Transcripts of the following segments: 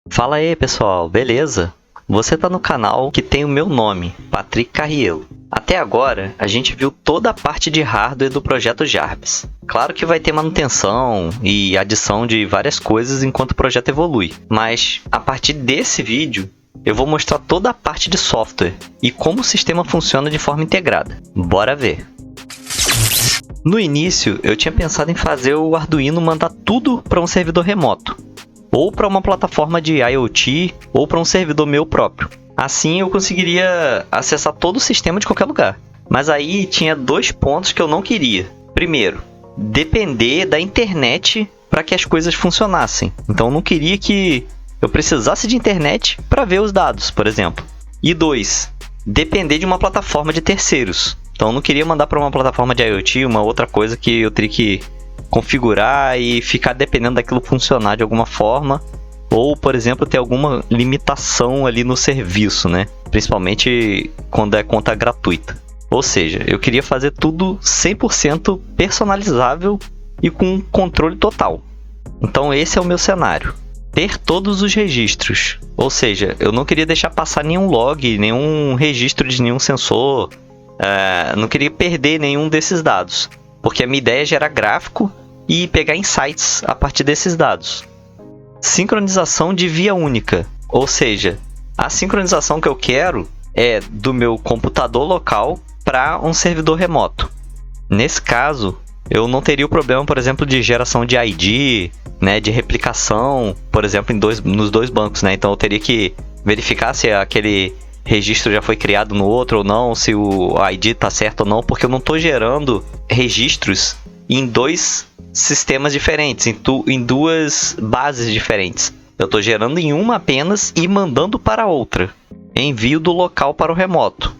Fala aí, pessoal, beleza? Você está no canal que tem o meu nome, Patrick Carriello. Até agora, a gente viu toda a parte de hardware do projeto Jarbs. Claro que vai ter manutenção e adição de várias coisas enquanto o projeto evolui, mas a partir desse vídeo, eu vou mostrar toda a parte de software e como o sistema funciona de forma integrada. Bora ver! No início, eu tinha pensado em fazer o Arduino mandar tudo para um servidor remoto, ou para uma plataforma de IoT, ou para um servidor meu próprio. Assim eu conseguiria acessar todo o sistema de qualquer lugar. Mas aí tinha dois pontos que eu não queria. Primeiro, depender da internet para que as coisas funcionassem. Então eu não queria que eu precisasse de internet para ver os dados, por exemplo. E dois, depender de uma plataforma de terceiros. Então eu não queria mandar para uma plataforma de IoT, uma outra coisa que eu teria que configurar e ficar dependendo daquilo funcionar de alguma forma, ou, por exemplo, ter alguma limitação ali no serviço, né? Principalmente quando é conta gratuita. Ou seja, eu queria fazer tudo 100% personalizável e com controle total. Então esse é o meu cenário. Ter todos os registros. Ou seja, eu não queria deixar passar nenhum log, nenhum registro de nenhum sensor. Não queria perder nenhum desses dados. Porque a minha ideia é gerar gráfico e pegar insights a partir desses dados. Sincronização de via única, ou seja, a sincronização que eu quero é do meu computador local para um servidor remoto. Nesse caso, eu não teria o problema, por exemplo, de geração de ID, né, de replicação, por exemplo, nos dois bancos. Né? Então eu teria que verificar se aquele registro já foi criado no outro ou não, se o ID está certo ou não, porque eu não estou gerando registros em dois sistemas diferentes, em duas bases diferentes. Eu estou gerando em uma apenas e mandando para outra. Envio do local para o remoto,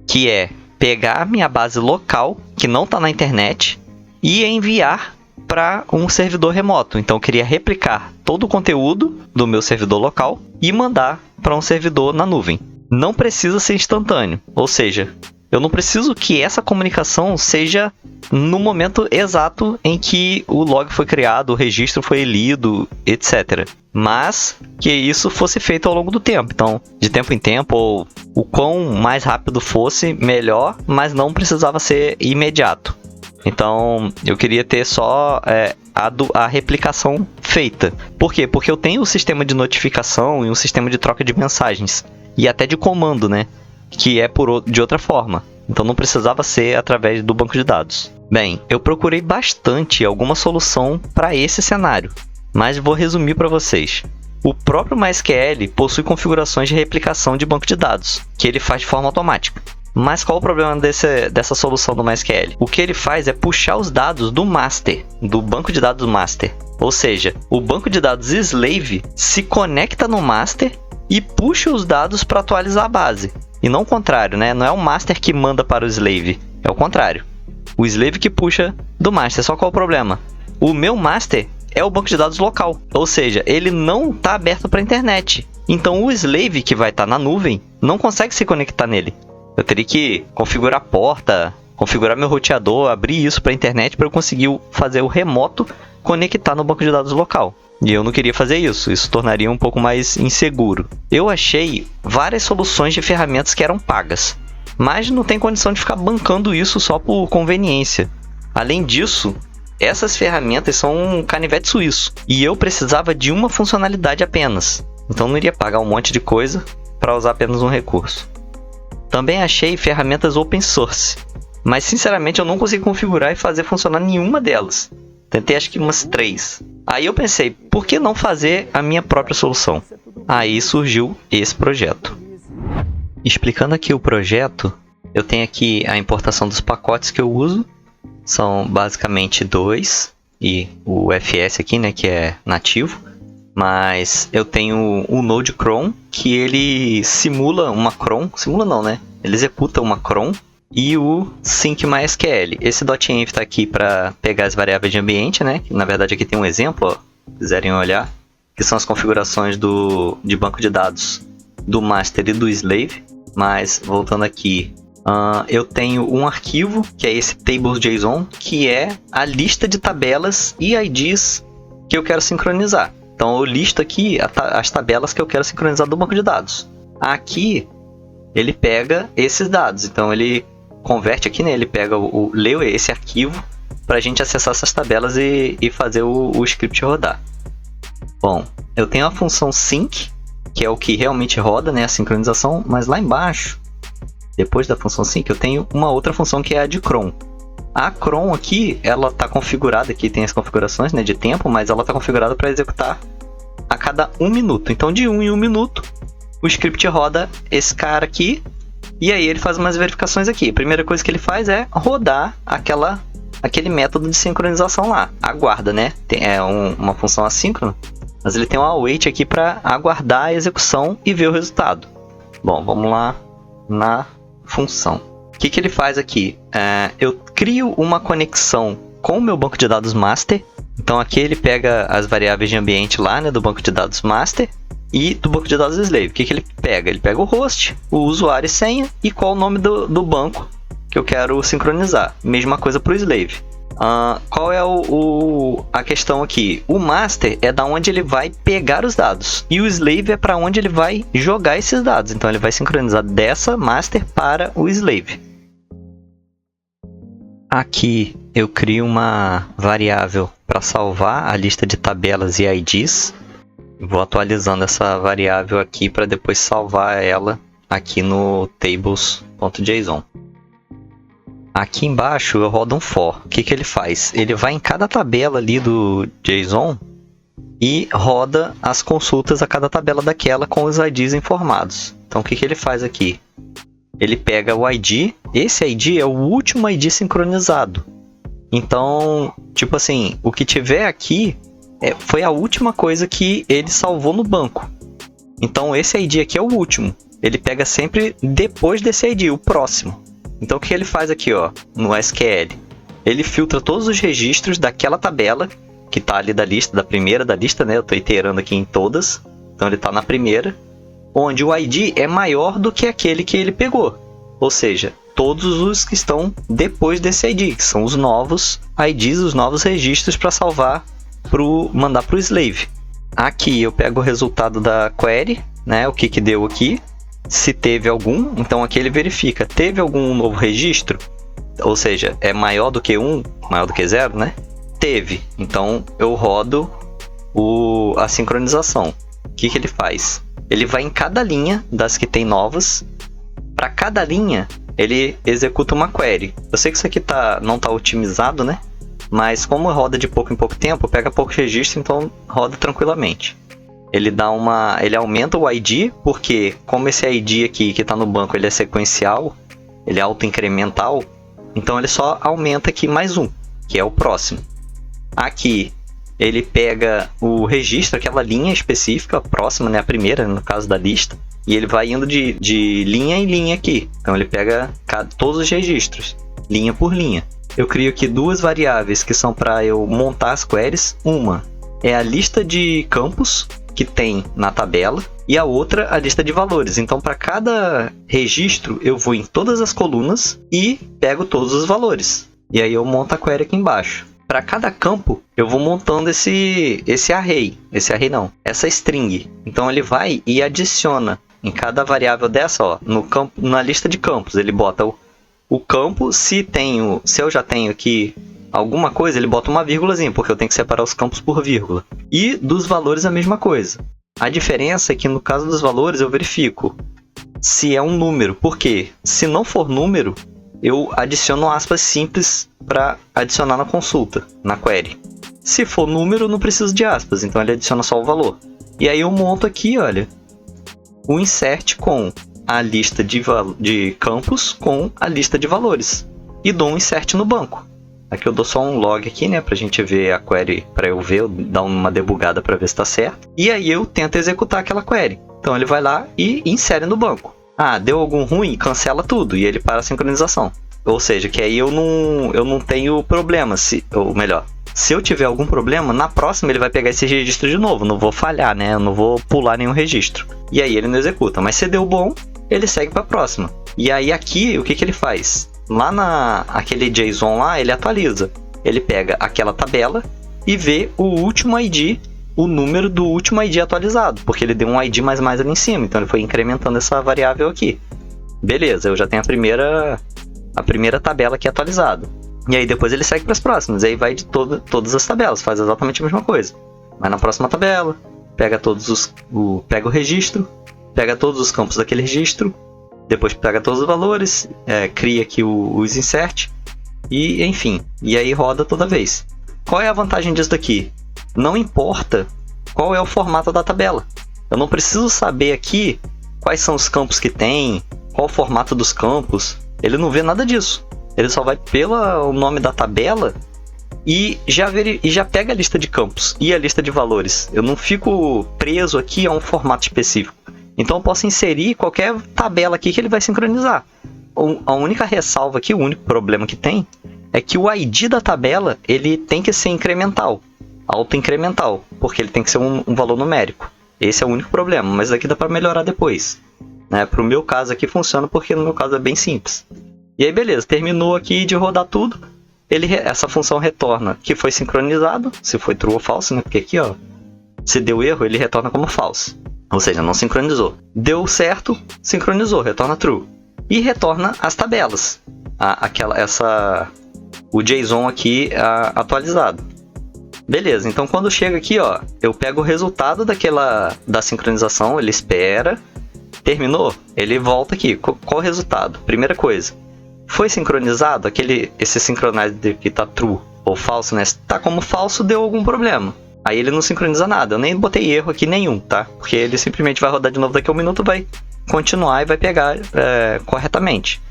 que é pegar a minha base local, que não está na internet, e enviar para um servidor remoto. Então eu queria replicar todo o conteúdo do meu servidor local e mandar para um servidor na nuvem. Não precisa ser instantâneo, ou seja, eu não preciso que essa comunicação seja no momento exato em que o log foi criado, o registro foi lido, etc. Mas que isso fosse feito ao longo do tempo. Então, de tempo em tempo, ou o quão mais rápido fosse, melhor, mas não precisava ser imediato. Então, eu queria ter só a replicação feita. Por quê? Porque eu tenho um sistema de notificação e um sistema de troca de mensagens. E até de comando, né? Que é de outra forma. Então não precisava ser através do banco de dados. Bem, eu procurei bastante alguma solução para esse cenário, mas vou resumir para vocês. O próprio MySQL possui configurações de replicação de banco de dados, que ele faz de forma automática. Mas qual o problema dessa solução do MySQL? O que ele faz é puxar os dados do master, do banco de dados master. Ou seja, o banco de dados slave se conecta no master e puxa os dados para atualizar a base. E não o contrário, né? Não é o master que manda para o slave, é o contrário. O slave que puxa do master. Só qual é o problema? O meu master é o banco de dados local, ou seja, ele não está aberto para a internet. Então o slave que vai estar na nuvem não consegue se conectar nele. Eu teria que configurar a porta, configurar meu roteador, abrir isso para a internet para eu conseguir fazer o remoto conectar no banco de dados local. E eu não queria fazer isso, isso tornaria um pouco mais inseguro. Eu achei várias soluções de ferramentas que eram pagas, mas não tem condição de ficar bancando isso só por conveniência. Além disso, essas ferramentas são um canivete suíço, e eu precisava de uma funcionalidade apenas. Então não iria pagar um monte de coisa para usar apenas um recurso. Também achei ferramentas open source, mas sinceramente eu não consegui configurar e fazer funcionar nenhuma delas. Tentei acho que umas 3. Aí eu pensei, por que não fazer a minha própria solução? Aí surgiu esse projeto. Explicando aqui o projeto, eu tenho aqui a importação dos pacotes que eu uso. São basicamente 2 e o FS aqui, né, que é nativo. Mas eu tenho o Node cron, que ele simula uma cron. Simula não, né? Ele executa uma cron. E o SyncMySQL. Esse .env está aqui para pegar as variáveis de ambiente, né? Que, na verdade aqui tem um exemplo, ó, se quiserem olhar, que são as configurações de banco de dados do master e do slave. Mas voltando aqui, eu tenho um arquivo que é esse tables.json, que é a lista de tabelas e IDs que eu quero sincronizar. Então eu listo aqui as tabelas que eu quero sincronizar do banco de dados. Aqui ele pega esses dados, então ele converte aqui, né? Ele pega lê esse arquivo para a gente acessar essas tabelas e fazer o script rodar. Bom, eu tenho a função sync, que é o que realmente roda, né, a sincronização, mas lá embaixo, depois da função sync, eu tenho uma outra função que é a de cron. A cron aqui, ela está configurada, aqui tem as configurações, né, de tempo, mas ela está configurada para executar a cada 1 minuto. Então, de 1 em 1 minuto, o script roda esse cara aqui, e aí ele faz umas verificações aqui. A primeira coisa que ele faz é rodar aquele método de sincronização lá. Aguarda, né? É uma função assíncrona, mas ele tem um await aqui para aguardar a execução e ver o resultado. Bom, vamos lá na função. O que ele faz aqui? Eu crio uma conexão com o meu banco de dados master. Então aqui ele pega as variáveis de ambiente lá, né, do banco de dados master e do banco de dados slave. O que ele pega? Ele pega o host, o usuário e senha e qual o nome do banco que eu quero sincronizar. Mesma coisa para o slave. Qual é a questão aqui? O master é da onde ele vai pegar os dados e o slave é para onde ele vai jogar esses dados. Então ele vai sincronizar dessa master para o slave. Aqui eu crio uma variável para salvar a lista de tabelas e IDs. Vou atualizando essa variável aqui para depois salvar ela aqui no tables.json. Aqui embaixo eu rodo um for. O que ele faz? Ele vai em cada tabela ali do JSON e roda as consultas a cada tabela daquela com os IDs informados. Então o que ele faz aqui? Ele pega o ID, esse ID é o último ID sincronizado. Então, tipo assim, o que tiver aqui foi a última coisa que ele salvou no banco. Então esse ID aqui é o último. Ele pega sempre depois desse ID, o próximo. Então o que ele faz aqui, ó, no SQL? Ele filtra todos os registros daquela tabela que está ali da primeira da lista, né? Eu estou iterando aqui em todas. Então ele está na primeira, onde o ID é maior do que aquele que ele pegou. Ou seja, todos os que estão depois desse ID, que são os novos IDs, os novos registros para salvar, mandar para o slave. Aqui eu pego o resultado da query, né? O que deu aqui. Se teve algum, então aqui ele verifica, teve algum novo registro? Ou seja, é maior do que 1, maior do que 0, né? Teve, então eu rodo a sincronização. O que ele faz? Ele vai em cada linha das que tem novas, para cada linha ele executa uma query. Eu sei que isso aqui não está otimizado, né? Mas como roda de pouco em pouco tempo, pega pouco registro, então roda tranquilamente. Ele aumenta o ID, porque como esse ID aqui que está no banco ele é sequencial, ele é autoincremental, então ele só aumenta aqui mais um, que é o próximo. Aqui ele pega o registro, aquela linha específica, a próxima, né, a primeira no caso da lista, e ele vai indo de linha em linha aqui. Então ele pega todos os registros, linha por linha. Eu crio aqui duas variáveis que são para eu montar as queries. Uma é a lista de campos que tem na tabela e a outra a lista de valores. Então para cada registro eu vou em todas as colunas e pego todos os valores. E aí eu monto a query aqui embaixo. Para cada campo eu vou montando essa string. Então ele vai e adiciona em cada variável dessa, ó, na lista de campos, ele bota o campo, se eu já tenho aqui alguma coisa, ele bota uma vírgulazinha, porque eu tenho que separar os campos por vírgula. E dos valores a mesma coisa. A diferença é que no caso dos valores eu verifico se é um número, porque se não for número, eu adiciono aspas simples para adicionar na consulta, na query. Se for número, não preciso de aspas, então ele adiciona só o valor. E aí eu monto aqui, olha, o insert com a lista de campos com a lista de valores. E dou um insert no banco. Aqui eu dou só um log aqui, né, pra gente ver a query, para eu dar uma debugada para ver se está certo. E aí eu tento executar aquela query. Então ele vai lá e insere no banco. Ah, deu algum ruim? Cancela tudo e ele para a sincronização. Ou seja, que aí eu não tenho problema, ou melhor, se eu tiver algum problema, na próxima ele vai pegar esse registro de novo. Não vou falhar, né? Eu não vou pular nenhum registro. E aí ele não executa. Mas se deu bom, ele segue para a próxima. E aí aqui, o que ele faz? Lá aquele JSON lá, ele atualiza. Ele pega aquela tabela e vê o último ID o número do último ID atualizado, porque ele deu um ID mais ali em cima, então ele foi incrementando essa variável aqui. Beleza, eu já tenho a primeira tabela aqui atualizada. E aí depois ele segue para as próximas, aí vai de todas as tabelas, faz exatamente a mesma coisa. Vai na próxima tabela, pega pega o registro, pega todos os campos daquele registro, depois pega todos os valores, cria aqui os insert, e enfim, e aí roda toda vez. Qual é a vantagem disso daqui? Não importa qual é o formato da tabela. Eu não preciso saber aqui quais são os campos que tem, qual o formato dos campos. Ele não vê nada disso. Ele só vai pelo nome da tabela e já pega a lista de campos e a lista de valores. Eu não fico preso aqui a um formato específico. Então eu posso inserir qualquer tabela aqui que ele vai sincronizar. A única ressalva aqui, o único problema que tem, é que o ID da tabela ele tem que ser incremental, autoincremental, porque ele tem que ser um valor numérico. Esse é o único problema, mas aqui dá para melhorar depois. Para o meu caso aqui funciona porque no meu caso é bem simples. E aí beleza, terminou aqui de rodar tudo, essa função retorna que foi sincronizado, se foi true ou false, né? Porque aqui, ó, se deu erro, ele retorna como false. Ou seja, não sincronizou. Deu certo, sincronizou, retorna true. E retorna as tabelas. O JSON aqui atualizado. Beleza, então quando chega aqui, ó, eu pego o resultado da sincronização, ele espera, terminou, ele volta aqui. Qual o resultado? Primeira coisa, foi sincronizado, esse synchronize que tá true ou falso, né? Tá como falso, deu algum problema. Aí ele não sincroniza nada, eu nem botei erro aqui nenhum, tá? Porque ele simplesmente vai rodar de novo daqui a um minuto, vai continuar e vai pegar corretamente.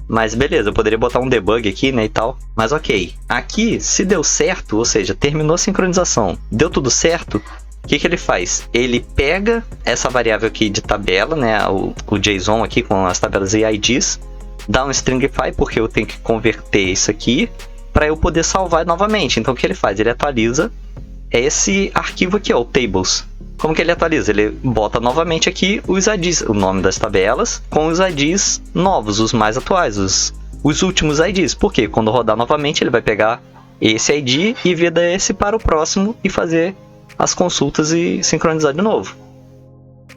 Mas beleza, eu poderia botar um debug aqui, né, e tal. Mas ok. Aqui, se deu certo, ou seja, terminou a sincronização, deu tudo certo, o que ele faz? Ele pega essa variável aqui de tabela, né, o JSON aqui com as tabelas e IDs, dá um stringify, porque eu tenho que converter isso aqui para eu poder salvar novamente. Então o que ele faz? Ele atualiza esse arquivo aqui, ó, o tables. Como que ele atualiza? Ele bota novamente aqui os IDs, o nome das tabelas, com os IDs novos, os mais atuais, os últimos IDs. Porque quando rodar novamente, ele vai pegar esse ID e vida esse para o próximo e fazer as consultas e sincronizar de novo.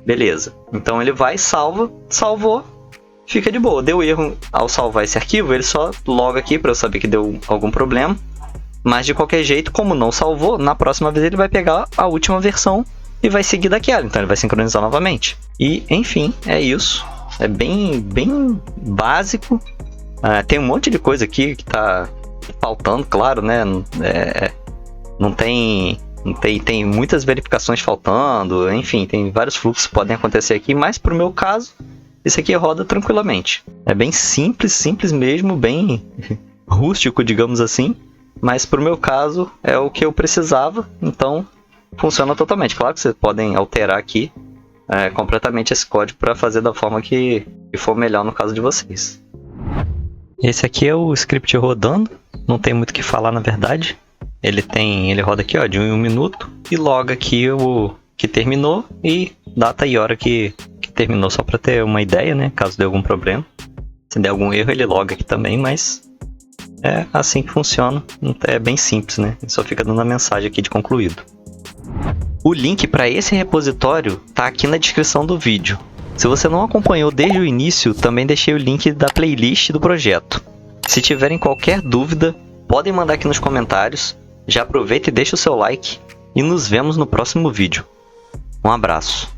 Beleza. Então ele vai, salvou, fica de boa. Deu erro ao salvar esse arquivo, ele só loga aqui para eu saber que deu algum problema. Mas de qualquer jeito, como não salvou, na próxima vez ele vai pegar a última versão e vai seguir daquela, então ele vai sincronizar novamente. E, enfim, é isso. É bem básico. Tem um monte de coisa aqui que tá faltando, claro, né? Tem muitas verificações faltando, enfim, tem vários fluxos que podem acontecer aqui, mas pro meu caso, isso aqui roda tranquilamente. É bem simples mesmo, bem rústico, digamos assim, mas pro meu caso é o que eu precisava, então funciona totalmente. Claro que vocês podem alterar aqui completamente esse código para fazer da forma que for melhor no caso de vocês. Esse aqui é o script rodando, não tem muito o que falar na verdade. Ele roda aqui, ó, de 1 minuto e loga aqui o que terminou e data e hora que terminou, só para ter uma ideia, né, caso dê algum problema. Se der algum erro ele loga aqui também, mas é assim que funciona, é bem simples, né, ele só fica dando a mensagem aqui de concluído. O link para esse repositório está aqui na descrição do vídeo. Se você não acompanhou desde o início, também deixei o link da playlist do projeto. Se tiverem qualquer dúvida, podem mandar aqui nos comentários. Já aproveita e deixa o seu like e nos vemos no próximo vídeo. Um abraço.